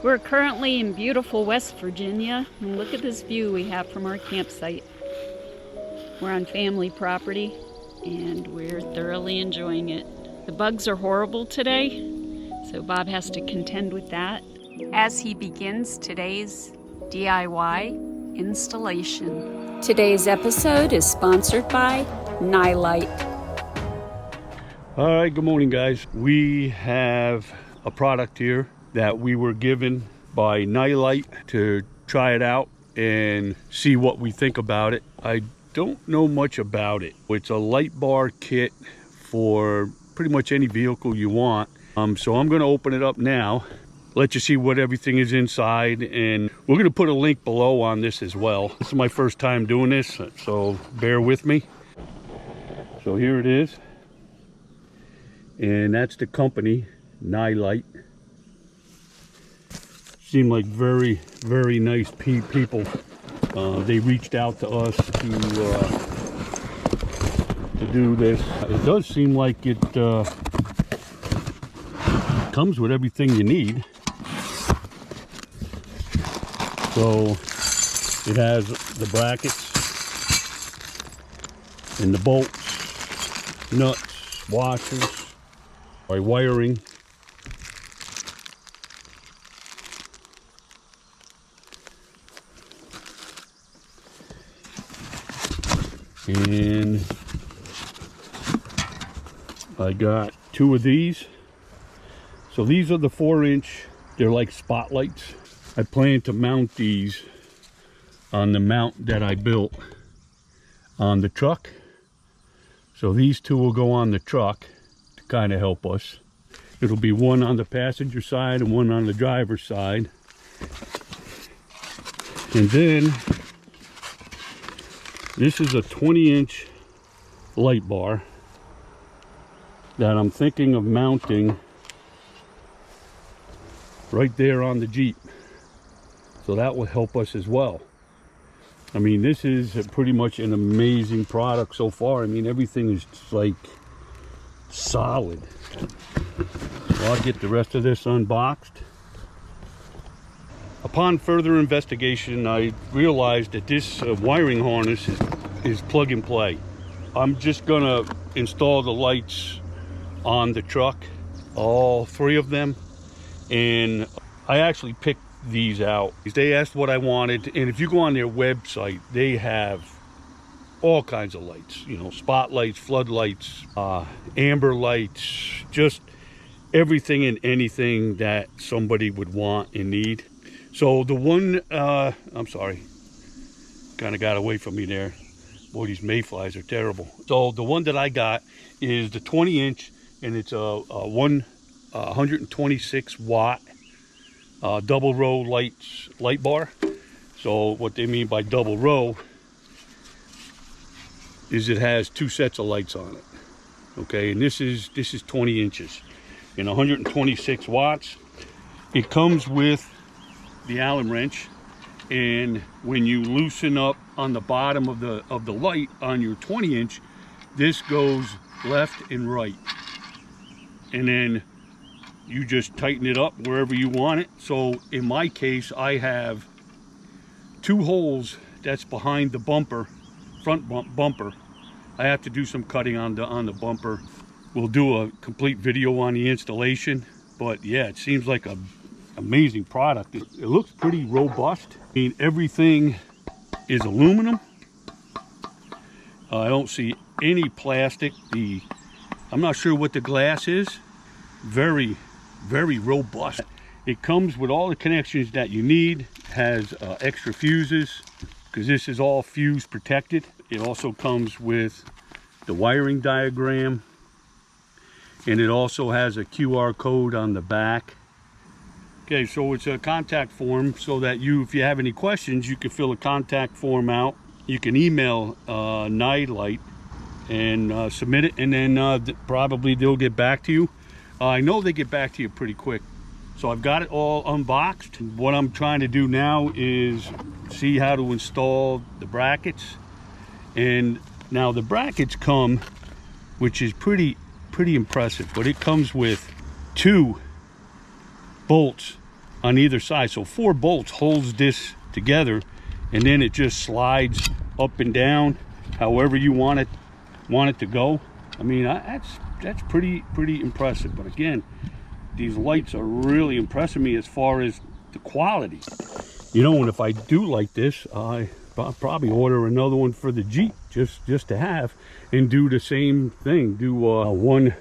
We're currently in beautiful West Virginia, and look at this view we have from our campsite. We're on family property, and we're thoroughly enjoying it. The bugs are horrible today, so Bob has to contend with that as he begins today's DIY installation. Today's episode is sponsored by Nilight. All right, good morning, guys. We have a product here that we were given by Nilight to try it out and see what we think about it. I don't know much about it. It's a light bar kit for pretty much any vehicle you want. So I'm going to open it up now, let you see what everything is inside, and we're going to put a link below on this as well. This is my first time doing this, so bear with me. So here it is, and that's the company, Nilight. Seem like very, very nice people. They reached out to us to do this. It does seem like it comes with everything you need. So it has the brackets and the bolts, nuts, washers, wiring. And I got two of these. So these are the 4-inch, they're like spotlights. I plan to mount these on the mount that I built on the truck. So these two will go on the truck to kind of help us. It'll be one on the passenger side and one on the driver's side. And then this is a 20-inch light bar that I'm thinking of mounting right there on the Jeep. So that will help us as well. I mean, this is pretty much an amazing product so far. I mean, everything is like solid. So I'll get the rest of this unboxed. Upon further investigation, I realized that this wiring harness is plug and play. I'm just gonna install the lights on the truck, all 3 of them, and I actually picked these out. They asked what I wanted, and if you go on their website, they have all kinds of lights, you know, spotlights, floodlights, amber lights, just everything and anything that somebody would want and need. So the one, I'm sorry, kind of got away from me there. Boy, these mayflies are terrible. So the one that I got is the 20-inch, and it's a 126 watt double row light bar. So what they mean by double row is it has 2 sets of lights on it. Okay, and this is 20 inches and 126 watts. It comes with the Allen wrench, and when you loosen up on the bottom of the light on your 20-inch, this goes left and right, and then you just tighten it up wherever you want it. So in my case, I have 2 holes that's behind the bumper, front bumper. I have to do some cutting on the bumper. We'll do a complete video on the installation, but yeah, it seems like a amazing product. It looks pretty robust. I mean, everything is aluminum. I don't see any plastic. I'm not sure what the glass is. Very, very robust. It comes with all the connections that you need. Has extra fuses, because this is all fuse protected. It also comes with the wiring diagram, and it also has a QR code on the back. Okay, so it's a contact form, so that if you have any questions, you can fill a contact form out. You can email Nilight and submit it, and then probably they'll get back to you. I know they get back to you pretty quick. So I've got it all unboxed. What I'm trying to do now is see how to install the brackets. And now the brackets come, which is pretty impressive, but it comes with 2 bolts on either side. So 4 bolts holds this together, and then it just slides up and down however you want it to go. I mean, that's pretty impressive. But again, these lights are really impressing me as far as the quality. You know, and if I do like this, I'll probably order another one for the Jeep just to have, and do the same thing. Do one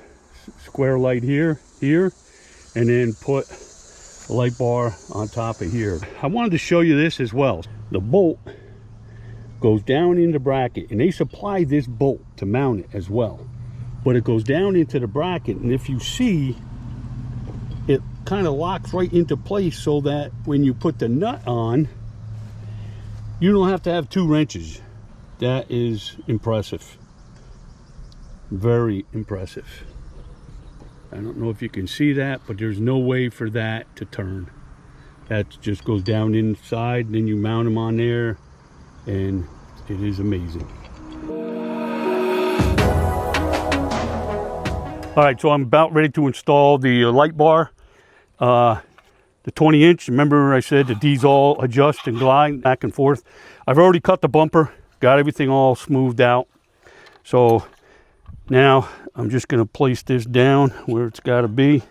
square light here, and then put a light bar on top of here. I wanted to show you this as well. The bolt goes down in the bracket, and they supply this bolt to mount it as well. But it goes down into the bracket, and if you see, it kind of locks right into place, so that when you put the nut on, you don't have to have 2 wrenches. That is impressive. Very impressive. I don't know if you can see that, but there's no way for that to turn. That just goes down inside, and then you mount them on there, and it is amazing. All right, so I'm about ready to install the light bar. The 20-inch, remember I said that these all adjust and glide back and forth. I've already cut the bumper, got everything all smoothed out. So now I'm just going to place this down where it's got to be.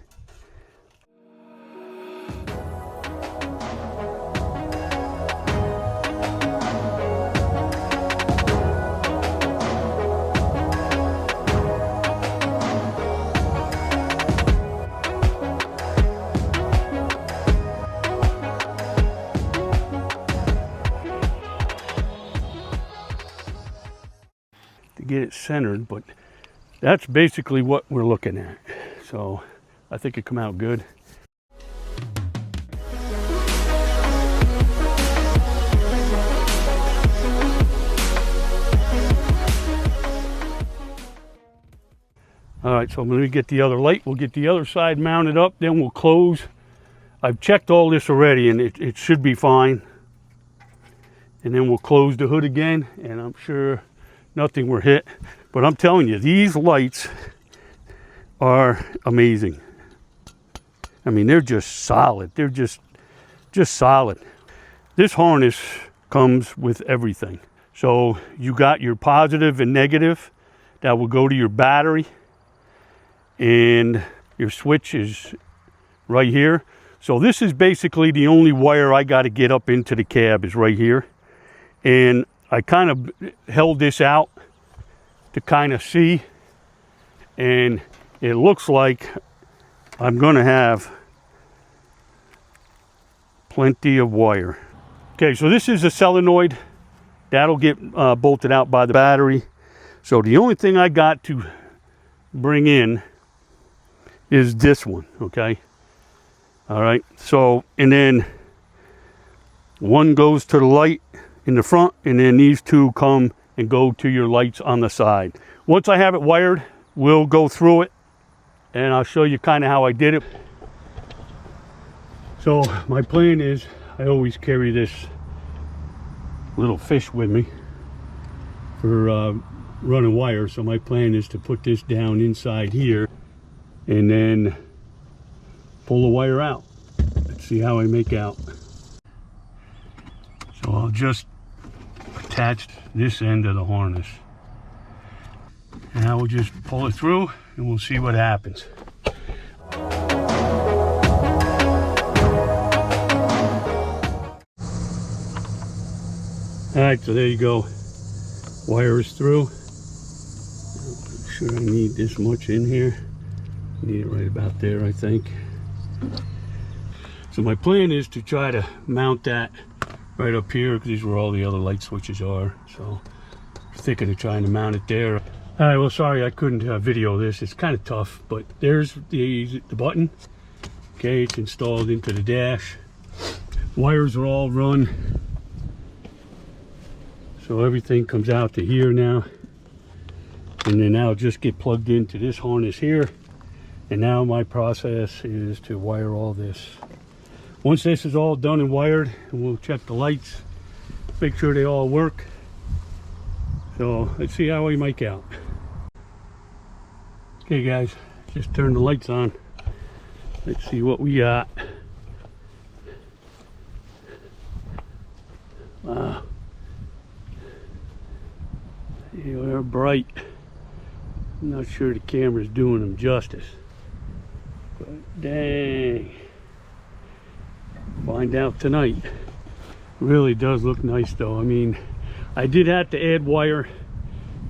To get it centered, but that's basically what we're looking at. So I think it come out good. All right, so I'm going to get the other light. We'll get the other side mounted up, then we'll close. I've checked all this already, and it should be fine. And then we'll close the hood again, and I'm sure nothing were hit. But I'm telling you, these lights are amazing. I mean, they're just solid. They're just solid. This harness comes with everything. So you got your positive and negative that will go to your battery, and your switch is right here. So this is basically the only wire I got to get up into the cab is right here. And I kind of held this out to kind of see, and it looks like I'm going to have plenty of wire. Okay, so this is a solenoid. That'll get bolted out by the battery. So the only thing I got to bring in is this one, okay? All right, so, and then one goes to the light in the front, and then these 2 come and go to your lights on the side. Once I have it wired, we'll go through it, and I'll show you kind of how I did it. So my plan is, I always carry this little fish with me for running wire. So my plan is to put this down inside here and then pull the wire out. Let's see how I make out. So I'll just attach this end of the harness, and I will just pull it through, and we'll see what happens. All right, so there you go. Wire is through. I'm sure I need this much in here. Need it right about there, I think. So my plan is to try to mount that right up here, because these is where all the other light switches are. So I'm thinking of trying to mount it there. All right, well, sorry I couldn't video this. It's kind of tough, but there's the button. Okay, it's installed into the dash. Wires are all run. So everything comes out to here now. And then I'll just get plugged into this harness here. And now my process is to wire all this. Once this is all done and wired, we'll check the lights, make sure they all work. So let's see how we make out. Okay guys, just turn the lights on. Let's see what we got. They're bright. I'm not sure the camera's doing them justice, but dang, find out tonight. Really does look nice though. I mean, I did have to add wire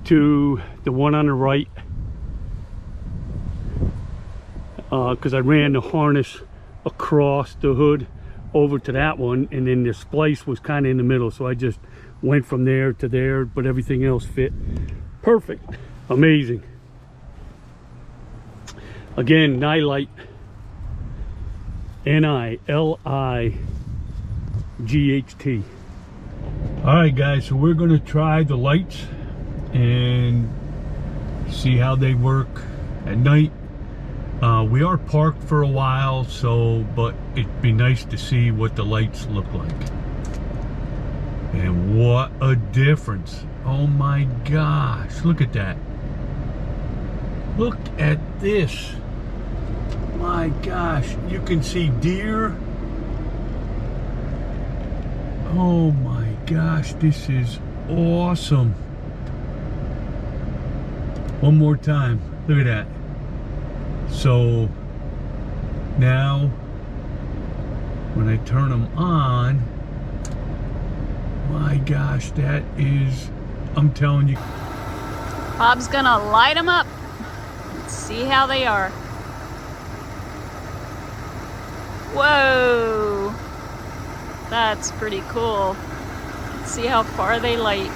to the one on the right because I ran the harness across the hood over to that one, and then the splice was kind of in the middle, so I just went from there to there, but everything else fit perfect. Amazing. Again, Nilight, N-I-L-I-G-H-T. All right guys, so we're gonna try the lights and see how they work at night. We are parked for a while, so but it'd be nice to see what the lights look like. And what a difference. Oh my gosh, look at that. Look at this. My gosh, you can see deer. Oh my gosh, this is awesome. One more time, look at that. So now when I turn them on, my gosh, that is, I'm telling you. Bob's gonna light them up. Let's see how they are. Whoa, that's pretty cool. Let's see how far they light.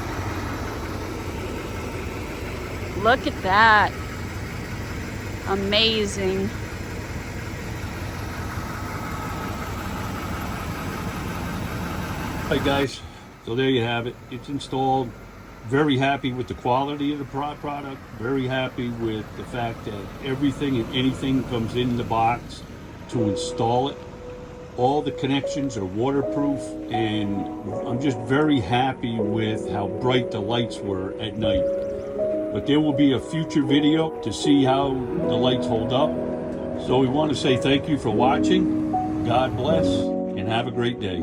Look at that. Amazing. Hi guys, so there you have it. It's installed. Very happy with the quality of the product. Very happy with the fact that everything and anything comes in the box to install it. All the connections are waterproof, and I'm just very happy with how bright the lights were at night. But there will be a future video to see how the lights hold up. So we want to say thank you for watching. God bless, and have a great day.